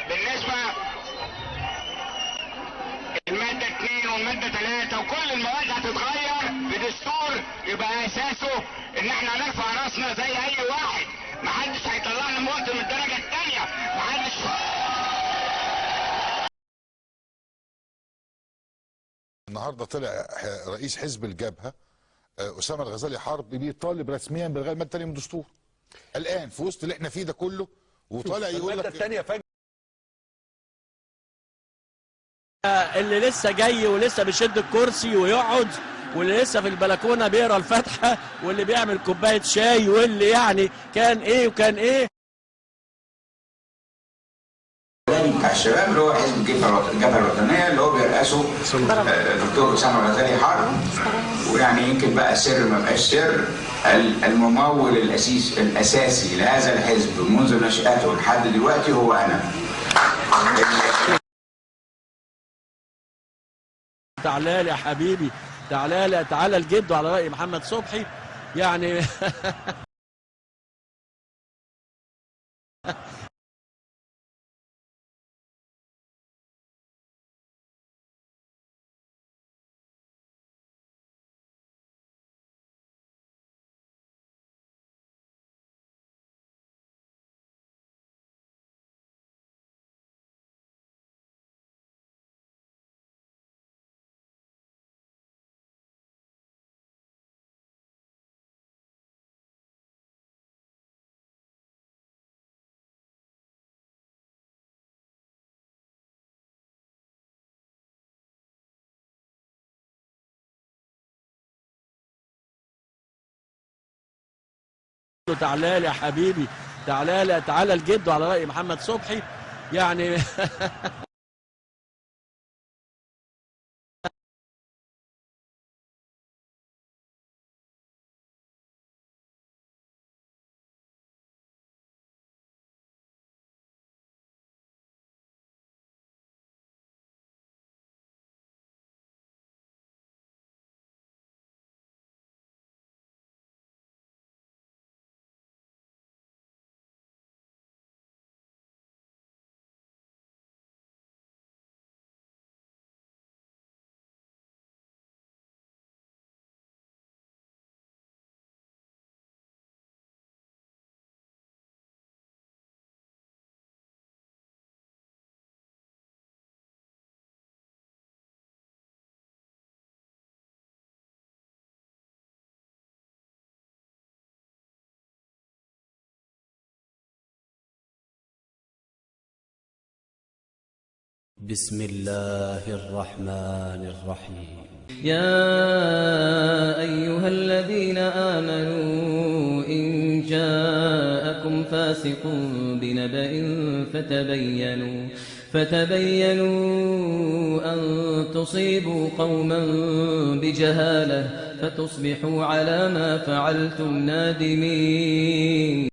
بالنسبه الماده 2 والماده 3 وكل المواد هتتغير بدستور يبقى اساسه ان احنا نرفع راسنا زي اي واحد، محدش هيطلعنا موت من الدرجه الثانيه، محدش. النهارده طلع رئيس حزب الجبهه اسامه الغزالي حرب بيطالب رسميا بالغاء الماده الثانيه من الدستور الان في وسط اللي احنا فيه ده كله، وطالع يقول لك الماده الثانيه اللي لسه جاي ولسه بيشد الكرسي ويقعد، واللي لسه في البلكونه بيقرا الفاتحه، واللي بيعمل كوبايه شاي، واللي يعني كان ايه وكان ايه. بتاع الشباب اللي هو حزب الجبهه الوطنيه اللي هو بيرأسه الدكتور اسامه الغزالي حرب، ويعني يمكن بقى سر ما بقاش سر، الممول الاساسي لهذا الحزب منذ نشأته لحد دلوقتي هو انا. تعالى لي يا حبيبي، تعالى الجد على رأي محمد صبحي يعني تعالى لي يا حبيبي، تعالى الجد على رأي محمد صبحي يعني بسم الله الرحمن الرحيم. يا أيها الذين آمنوا إن جاءكم فاسق بنبأ فتبينوا أن تصيبوا قوما بجهالة فتصبحوا على ما فعلتم نادمين.